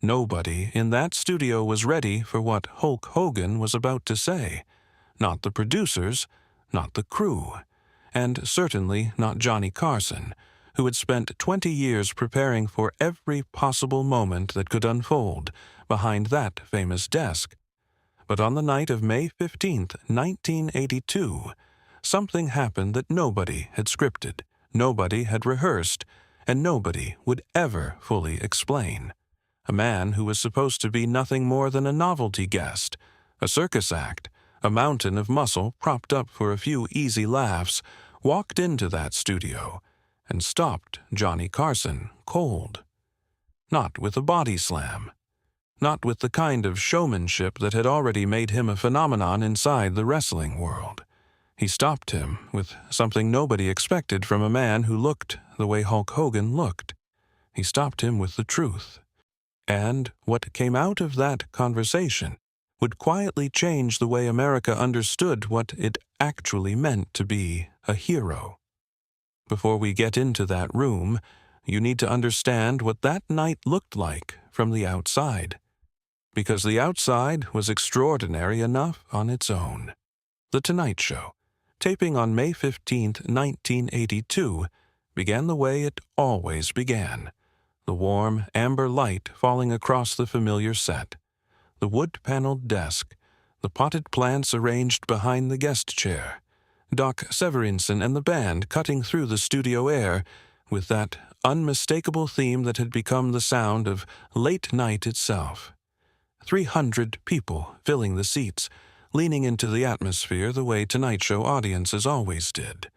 Nobody in that studio was ready for what Hulk Hogan was about to say. Not the producers, not the crew, and certainly not Johnny Carson, who had spent 20 years preparing for every possible moment that could unfold behind that famous desk. But on the night of May 15th, 1982, something happened that nobody had scripted, nobody had rehearsed, and nobody would ever fully explain. A man who was supposed to be nothing more than a novelty guest, a circus act, a mountain of muscle propped up for a few easy laughs, walked into that studio and stopped Johnny Carson cold. Not with a body slam. Not with the kind of showmanship that had already made him a phenomenon inside the wrestling world. He stopped him with something nobody expected from a man who looked the way Hulk Hogan looked. He stopped him with the truth. And what came out of that conversation would quietly change the way America understood what it actually meant to be a hero. Before we get into that room, you need to understand what that night looked like from the outside. Because the outside was extraordinary enough on its own. The Tonight Show, taping on May 15, 1982, began the way it always began. The warm, amber light falling across the familiar set. The wood-paneled desk. The potted plants arranged behind the guest chair. Doc Severinsen and the band cutting through the studio air with that unmistakable theme that had become the sound of late night itself. 300 people filling the seats, leaning into the atmosphere the way Tonight Show audiences always did.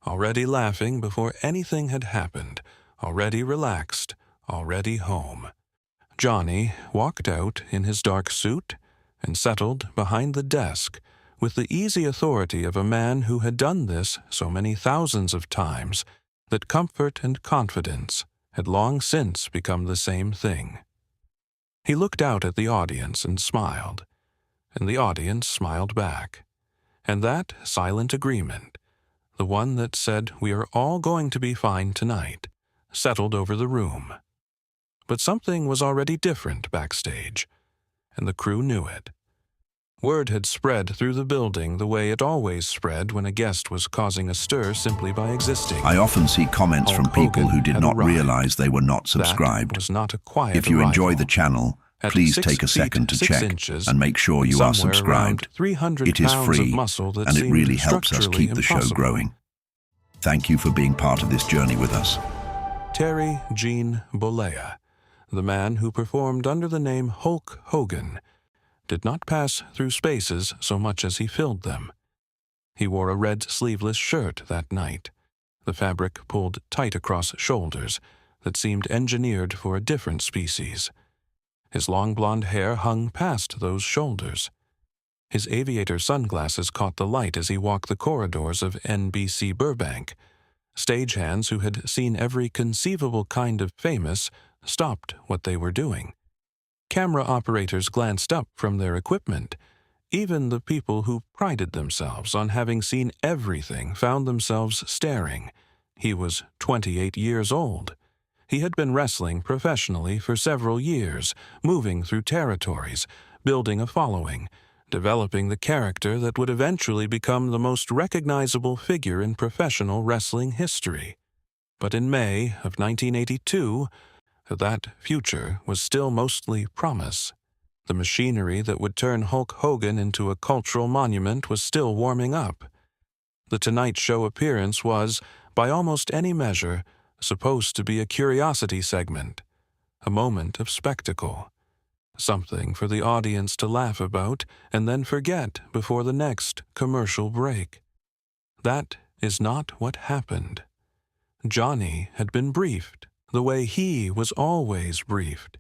Already laughing before anything had happened, already relaxed, already home. Johnny walked out in his dark suit and settled behind the desk with the easy authority of a man who had done this so many thousands of times that comfort and confidence had long since become the same thing. He looked out at the audience and smiled, and the audience smiled back. And that silent agreement, the one that said we are all going to be fine tonight, settled over the room. But something was already different backstage, and the crew knew it. Word had spread through the building the way it always spread when a guest was causing a stir simply by existing. I often see comments Hulk from people Hogan who did had not arrived. realize they were not subscribed. That was not a quiet If you enjoy arrival. the channel, At please 6 take a second to feet, 6 check inches, and make sure you are somewhere subscribed. around 300 It is pounds free, of muscle that and it seemed really helps us structurally keep the show impossible. growing. Thank you for being part of this journey with us. Terry Gene Bollea, the man who performed under the name Hulk Hogan, did not pass through spaces so much as he filled them. He wore a red sleeveless shirt that night, the fabric pulled tight across shoulders that seemed engineered for a different species. His long blonde hair hung past those shoulders. His aviator sunglasses caught the light as he walked the corridors of NBC Burbank. Stagehands who had seen every conceivable kind of famous stopped what they were doing. Camera operators glanced up from their equipment. Even the people who prided themselves on having seen everything found themselves staring. He was 28 years old. He had been wrestling professionally for several years, moving through territories, building a following, developing the character that would eventually become the most recognizable figure in professional wrestling history. But in May of 1982, that future was still mostly promise. The machinery that would turn Hulk Hogan into a cultural monument was still warming up. The Tonight Show appearance was, by almost any measure, supposed to be a curiosity segment, a moment of spectacle, something for the audience to laugh about and then forget before the next commercial break. That is not what happened. Johnny had been briefed the way he was always briefed.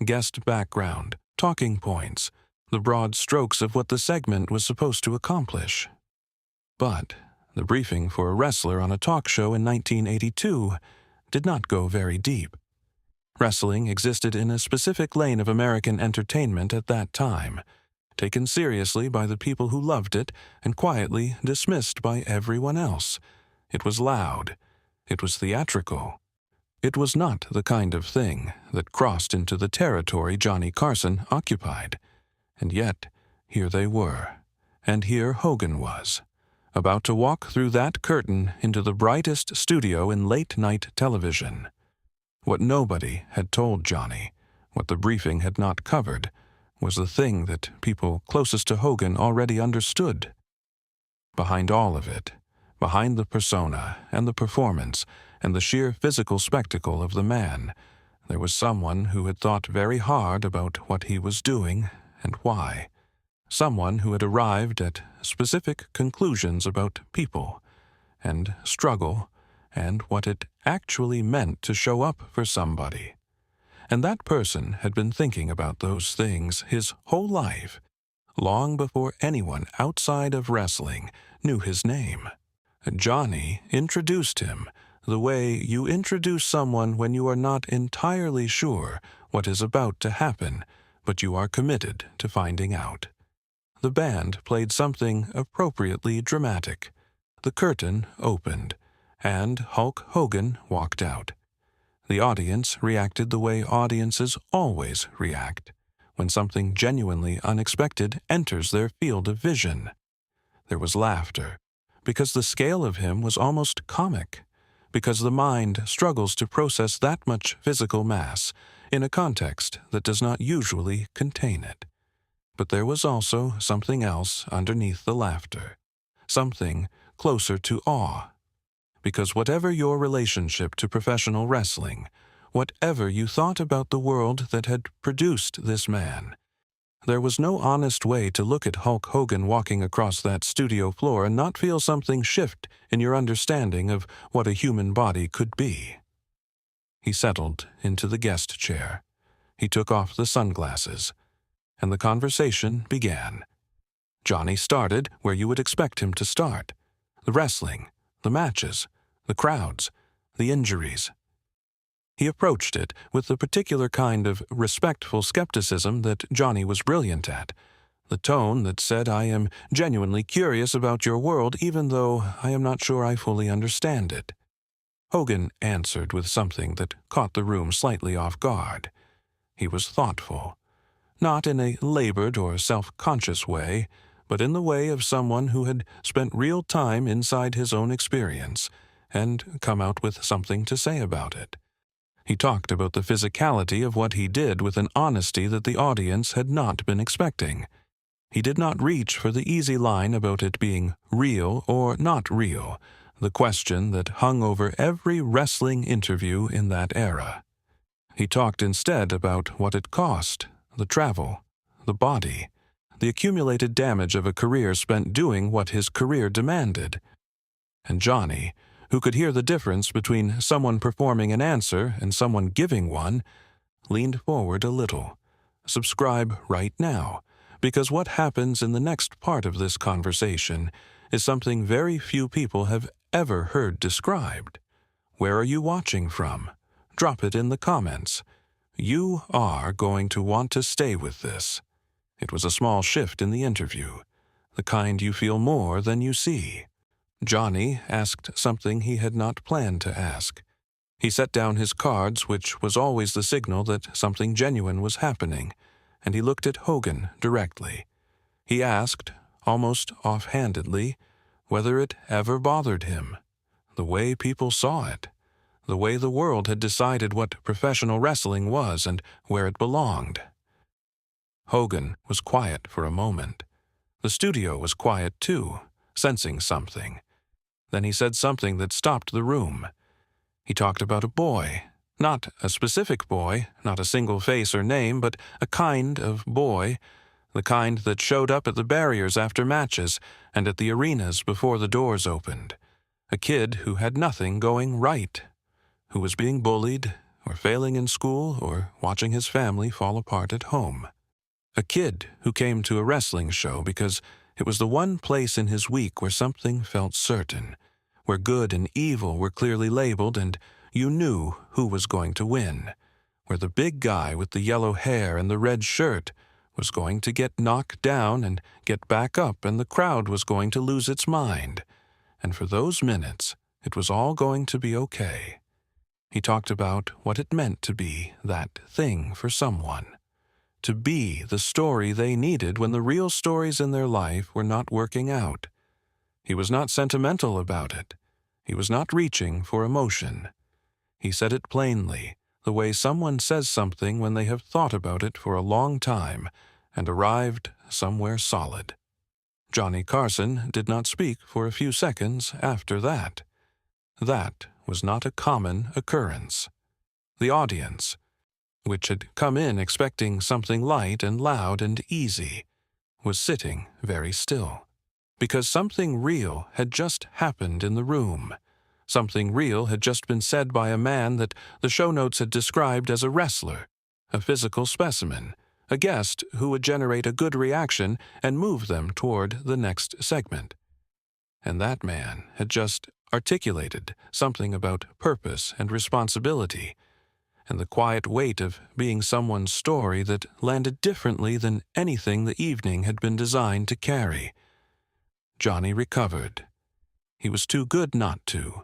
Guest background, talking points, the broad strokes of what the segment was supposed to accomplish. But the briefing for a wrestler on a talk show in 1982 did not go very deep. Wrestling existed in a specific lane of American entertainment at that time, taken seriously by the people who loved it and quietly dismissed by everyone else. It was loud. It was theatrical. It was not the kind of thing that crossed into the territory Johnny Carson occupied. And yet, here they were, and here Hogan was, about to walk through that curtain into the brightest studio in late-night television. What nobody had told Johnny, what the briefing had not covered, was the thing that people closest to Hogan already understood. Behind all of it, behind the persona and the performance and the sheer physical spectacle of the man, there was someone who had thought very hard about what he was doing and why. Someone who had arrived at specific conclusions about people and struggle and what it actually meant to show up for somebody. And that person had been thinking about those things his whole life, long before anyone outside of wrestling knew his name. Johnny introduced him the way you introduce someone when you are not entirely sure what is about to happen, but you are committed to finding out. The band played something appropriately dramatic. The curtain opened, and Hulk Hogan walked out. The audience reacted the way audiences always react when something genuinely unexpected enters their field of vision. There was laughter, because the scale of him was almost comic, because the mind struggles to process that much physical mass in a context that does not usually contain it. But there was also something else underneath the laughter, something closer to awe. Because whatever your relationship to professional wrestling, whatever you thought about the world that had produced this man, there was no honest way to look at Hulk Hogan walking across that studio floor and not feel something shift in your understanding of what a human body could be. He settled into the guest chair. He took off the sunglasses, and the conversation began. Johnny started where you would expect him to start: the wrestling, the matches, the crowds, the injuries. He approached it with the particular kind of respectful skepticism that Johnny was brilliant at, the tone that said, "I am genuinely curious about your world, even though I am not sure I fully understand it." Hogan answered with something that caught the room slightly off guard. He was thoughtful, not in a labored or self-conscious way, but in the way of someone who had spent real time inside his own experience and come out with something to say about it. He talked about the physicality of what he did with an honesty that the audience had not been expecting. He did not reach for the easy line about it being real or not real, the question that hung over every wrestling interview in that era. He talked instead about what it cost, the travel, the body, the accumulated damage of a career spent doing what his career demanded. And Johnny, who could hear the difference between someone performing an answer and someone giving one, leaned forward a little. Subscribe right now, because what happens in the next part of this conversation is something very few people have ever heard described. Where are you watching from? Drop it in the comments. You are going to want to stay with this. It was a small shift in the interview, the kind you feel more than you see. Johnny asked something he had not planned to ask. He set down his cards, which was always the signal that something genuine was happening, and he looked at Hogan directly. He asked, almost offhandedly, whether it ever bothered him, the way people saw it, the way the world had decided what professional wrestling was and where it belonged. Hogan was quiet for a moment. The studio was quiet too, sensing something. Then he said something that stopped the room. He talked about a boy, not a specific boy, not a single face or name, but a kind of boy, the kind that showed up at the barriers after matches and at the arenas before the doors opened. A kid who had nothing going right, who was being bullied or failing in school or watching his family fall apart at home. A kid who came to a wrestling show because it was the one place in his week where something felt certain, where good and evil were clearly labeled and you knew who was going to win, where the big guy with the yellow hair and the red shirt was going to get knocked down and get back up, and the crowd was going to lose its mind. And for those minutes, it was all going to be okay. He talked about what it meant to be that thing for someone, to be the story they needed when the real stories in their life were not working out. He was not sentimental about it. He was not reaching for emotion. He said it plainly, the way someone says something when they have thought about it for a long time and arrived somewhere solid. Johnny Carson did not speak for a few seconds after that. That was not a common occurrence. The audience, which had come in expecting something light and loud and easy, was sitting very still, because something real had just happened in the room. Something real had just been said by a man that the show notes had described as a wrestler, a physical specimen, a guest who would generate a good reaction and move them toward the next segment. And that man had just articulated something about purpose and responsibility, and the quiet weight of being someone's story that landed differently than anything the evening had been designed to carry. Johnny recovered. He was too good not to.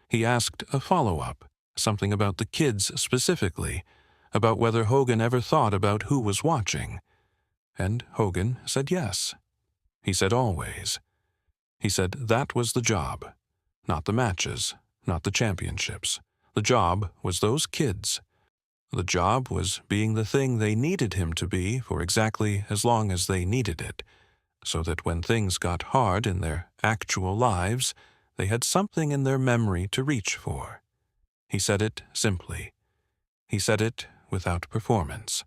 He asked a follow-up, something about the kids specifically, about whether Hogan ever thought about who was watching. And Hogan said yes. He said always. He said that was the job, not the matches, not the championships. The job was those kids. The job was being the thing they needed him to be for exactly as long as they needed it, so that when things got hard in their actual lives, they had something in their memory to reach for. He said it simply. He said it without performance.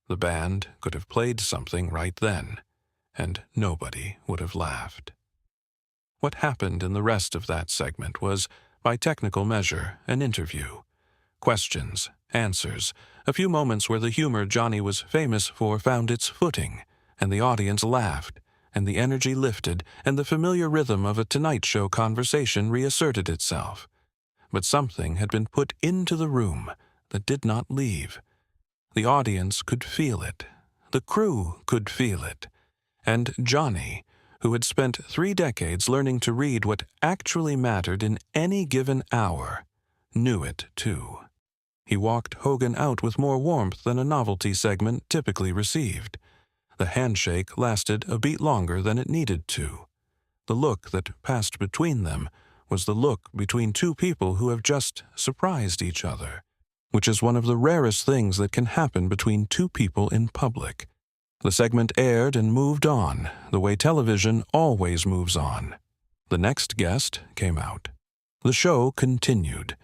The band could have played something right then, and nobody would have laughed. What happened in the rest of that segment was, by technical measure, an interview. Questions, answers, a few moments where the humor Johnny was famous for found its footing, and the audience laughed, and the energy lifted, and the familiar rhythm of a Tonight Show conversation reasserted itself. But something had been put into the room that did not leave. The audience could feel it. The crew could feel it. And Johnny, who had spent 3 decades learning to read what actually mattered in any given hour, knew it too. He walked Hogan out with more warmth than a novelty segment typically received. The handshake lasted a beat longer than it needed to. The look that passed between them was the look between two people who have just surprised each other, which is one of the rarest things that can happen between two people in public. The segment aired and moved on, the way television always moves on. The next guest came out. The show continued,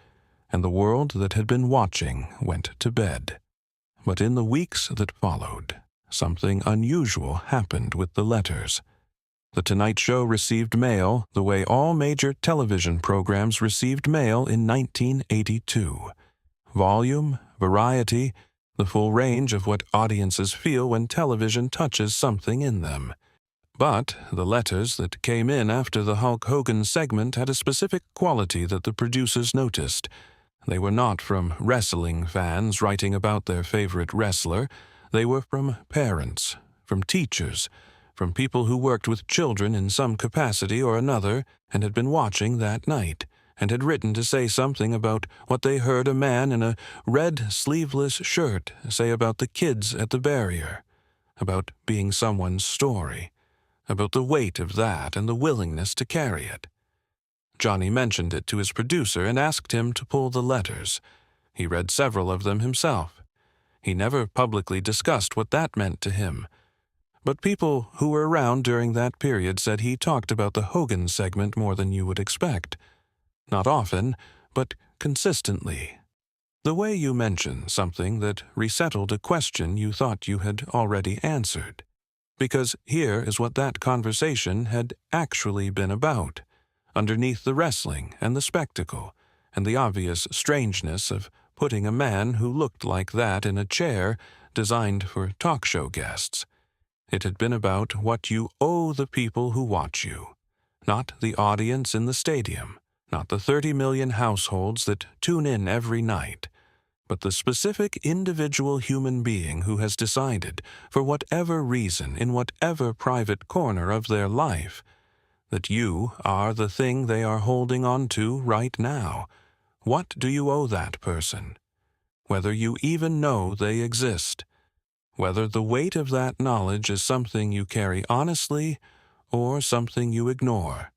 and the world that had been watching went to bed. But in the weeks that followed, something unusual happened with the letters. The Tonight Show received mail the way all major television programs received mail in 1982. Volume, variety, the full range of what audiences feel when television touches something in them. But the letters that came in after the Hulk Hogan segment had a specific quality that the producers noticed. They were not from wrestling fans writing about their favorite wrestler. They were from parents, from teachers, from people who worked with children in some capacity or another and had been watching that night, and had written to say something about what they heard a man in a red sleeveless shirt say about the kids at the barrier, about being someone's story, about the weight of that and the willingness to carry it. Johnny mentioned it to his producer and asked him to pull the letters. He read several of them himself. He never publicly discussed what that meant to him. But people who were around during that period said he talked about the Hogan segment more than you would expect. Not often, but consistently. The way you mention something that resettled a question you thought you had already answered. Because here is what that conversation had actually been about, underneath the wrestling and the spectacle, and the obvious strangeness of putting a man who looked like that in a chair designed for talk show guests. It had been about what you owe the people who watch you, not the audience in the stadium, not the 30 million households that tune in every night, but the specific individual human being who has decided, for whatever reason, in whatever private corner of their life, that you are the thing they are holding on to right now, What do you owe that person? Whether you even know they exist. Whether the weight of that knowledge is something you carry honestly or something you ignore,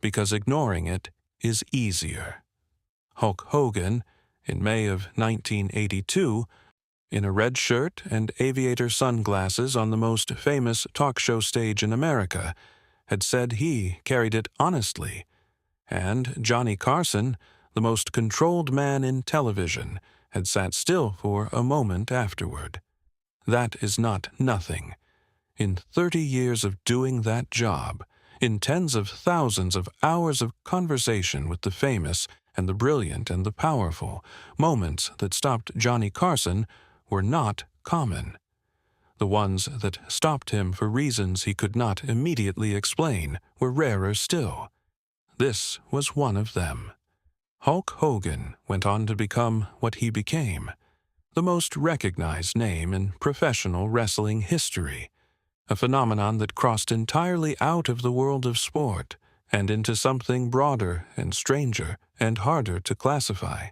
because ignoring it is easier. Hulk Hogan, in May of 1982, in a red shirt and aviator sunglasses on the most famous talk show stage in America, had said he carried it honestly, and Johnny Carson, the most controlled man in television, had sat still for a moment afterward. That is not nothing. In 30 years of doing that job, in tens of thousands of hours of conversation with the famous and the brilliant and the powerful, moments that stopped Johnny Carson were not common. The ones that stopped him for reasons he could not immediately explain were rarer still. This was one of them. Hulk Hogan went on to become what he became, the most recognized name in professional wrestling history, a phenomenon that crossed entirely out of the world of sport and into something broader and stranger and harder to classify.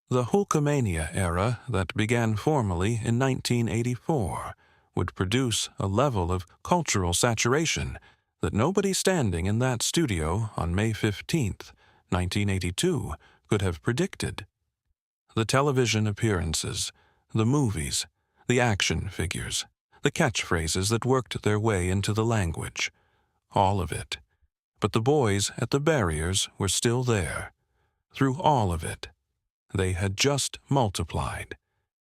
The Hulkamania era that began formally in 1984 would produce a level of cultural saturation that nobody standing in that studio on May 15th, 1982, could have predicted. The television appearances, the movies, the action figures, the catchphrases that worked their way into the language, all of it. But the boys at the barriers were still there. Through all of it, they had just multiplied.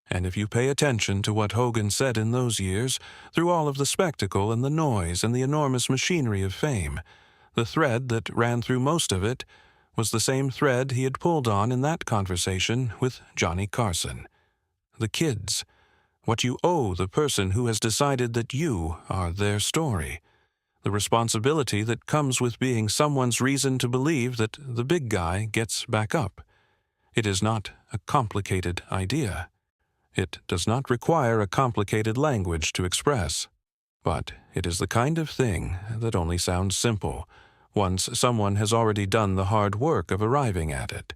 And if you pay attention to what Hogan said in those years, through all of the spectacle and the noise and the enormous machinery of fame, the thread that ran through most of it was the same thread he had pulled on in that conversation with Johnny Carson. The kids. What you owe the person who has decided that you are their story. The responsibility that comes with being someone's reason to believe that the big guy gets back up. It is not a complicated idea. It does not require a complicated language to express. But it is the kind of thing that only sounds simple once someone has already done the hard work of arriving at it.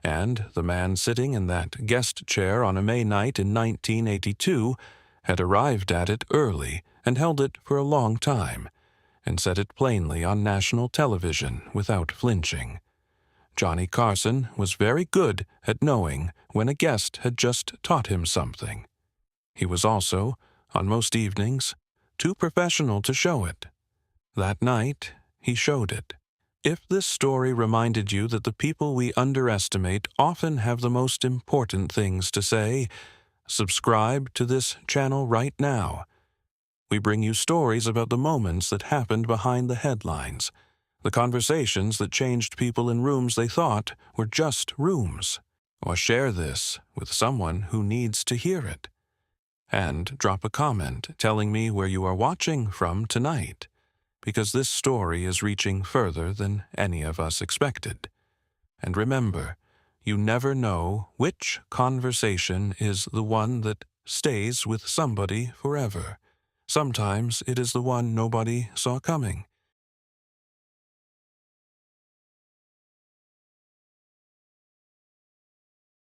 And the man sitting in that guest chair on a May night in 1982 had arrived at it early and held it for a long time, and said it plainly on national television without flinching. Johnny Carson was very good at knowing when a guest had just taught him something. He was also, on most evenings, too professional to show it. That night, he showed it. If this story reminded you that the people we underestimate often have the most important things to say, subscribe to this channel right now. We bring you stories about the moments that happened behind the headlines, the conversations that changed people in rooms they thought were just rooms. Or share this with someone who needs to hear it. And drop a comment telling me where you are watching from tonight, because this story is reaching further than any of us expected. And remember, you never know which conversation is the one that stays with somebody forever. Sometimes it is the one nobody saw coming.